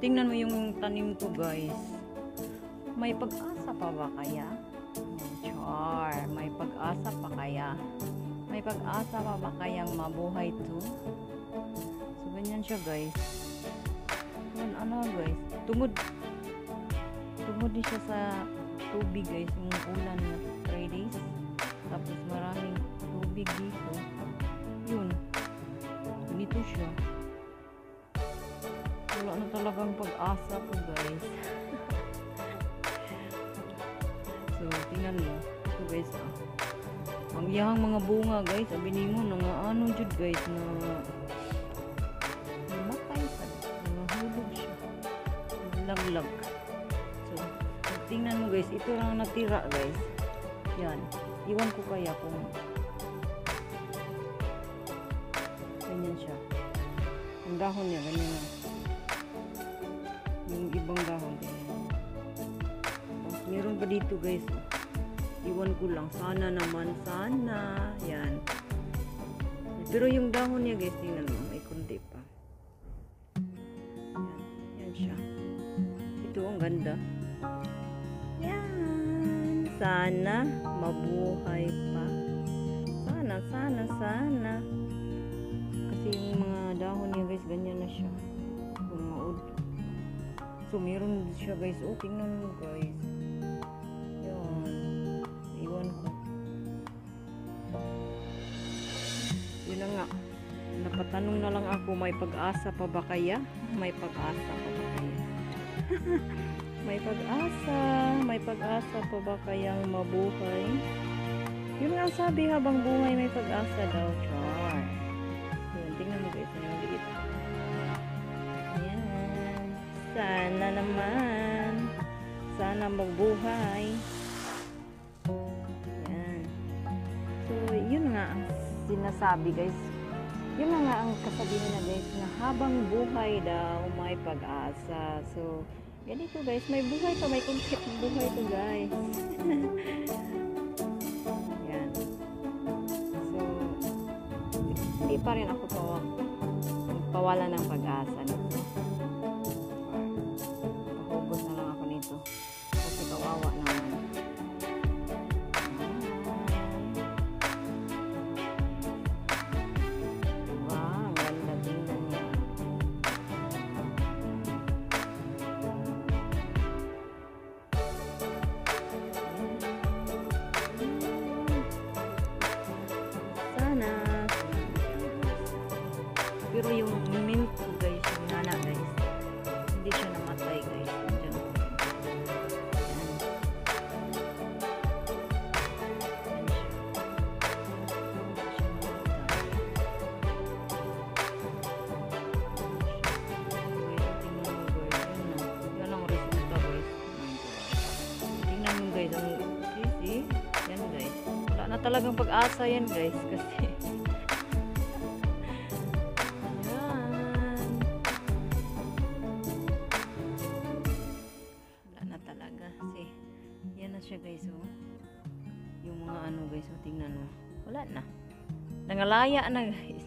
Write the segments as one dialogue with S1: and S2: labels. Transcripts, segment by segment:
S1: tingnan mo yung tanim ko, guys. May pag-asa pa ba kaya? Char, may pag-asa pa kaya? May pag-asa pa ba kayang mabuhay to? So, ganyan siya, guys. Yan, ano, guys. Tungod din siya sa tubig, guys. Yung ulan na 3 days. Tapos maraming tubig dito. Yun. Ganito siya. Wala na talagang pag-asa ko, guys. So, tingnan mo. Ito, guys, ang iyahang mga bunga, guys. Sabi mo, ano jud, guys, na namatay pa. Nahulog siya. Laglag. So, tingnan mo, guys. Ito lang natira, guys. Yan. Iwan ko kaya kung ganyan siya. Ang dahon niya, ganyan na. Yung ibang dahon din. Meron pa dito, guys. Iwan ko lang. Sana naman. Sana. Yan. Pero yung dahon niya, guys, tingnan mo. May kunti pa. Yan. Yan siya. Ito, ang ganda. Yan. Sana mabuhay pa. Sana. Kasi yung mga dahon niya, guys, ganyan na siya. Bumaod. So, meron siya, guys. Oh, tingnan mo, guys. Yan. Iwan ko. Yun na nga. Napatanong na lang ako, may pag-asa pa ba kaya? May pag-asa pa ba kaya? May pag-asa pa ba kayang mabuhay? Yun nga sabi, habang buhay may pag-asa daw. Char. Yun, tingnan mo, guys. May maliit. Yan. Sana naman. Sana magbuhay. Yan. So, yun nga ang sinasabi, guys. Yun nga ang kasabihan na, guys, na habang buhay daw may pag-asa. So, ganito, guys. May buhay to. May concept ng buhay to, guys. Yan. So, hindi pa rin ako pawala ng pag-asa nito. Pahubos na lang ako nito. Kasi kawawa naman. Pero yung mint ko, guys, yung nana, guys, hindi siya namatay, guys. Diyan. Yan ang resulta, guys. Tingnan mo, guys, ang easy. Yan, guys. Wala na talagang pag-asa yan, guys, kasi siya, guys, oh. Yung mga ano, guys, oh, tingnan mo. Wala na. Nangalaya na, guys.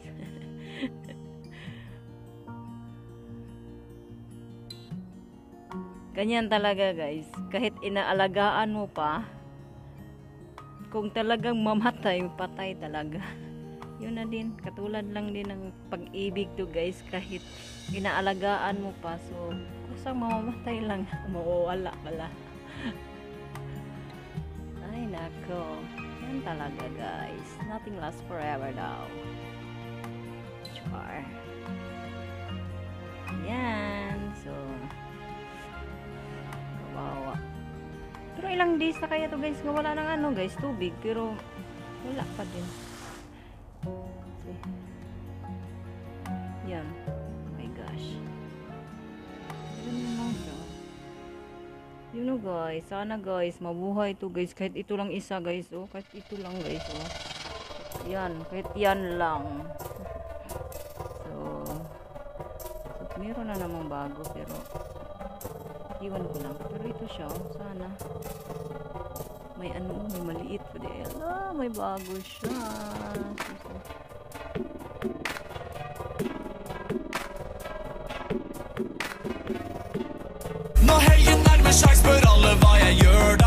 S1: Ganyan talaga, guys. Kahit inaalagaan mo pa, kung talagang mamatay, patay talaga. Yun na din. Katulad lang din ng pag-ibig to, guys. Kahit inaalagaan mo pa, so, kusang mamamatay lang. Mawawala pala. Ay, nako. Yan talaga, guys. Nothing lasts forever daw. Char. Yan. So, kawawa. Pero ilang days na kaya to, guys. Wala nang ano, guys. Tubig. Pero, wala pa din. See? Yan. Oh my gosh. Yan lang siya. You know, guys, sana, guys, mabuhay to, guys. Kahit ito lang isa, guys, oh. Kahit ito lang, guys, oh. Yan, kahit yan lang. So, meron na namang bago, pero iwan ko lang. Pero ito siya, oh. Sana may ano, may maliit pa din. May bago siya.
S2: yeah, you're the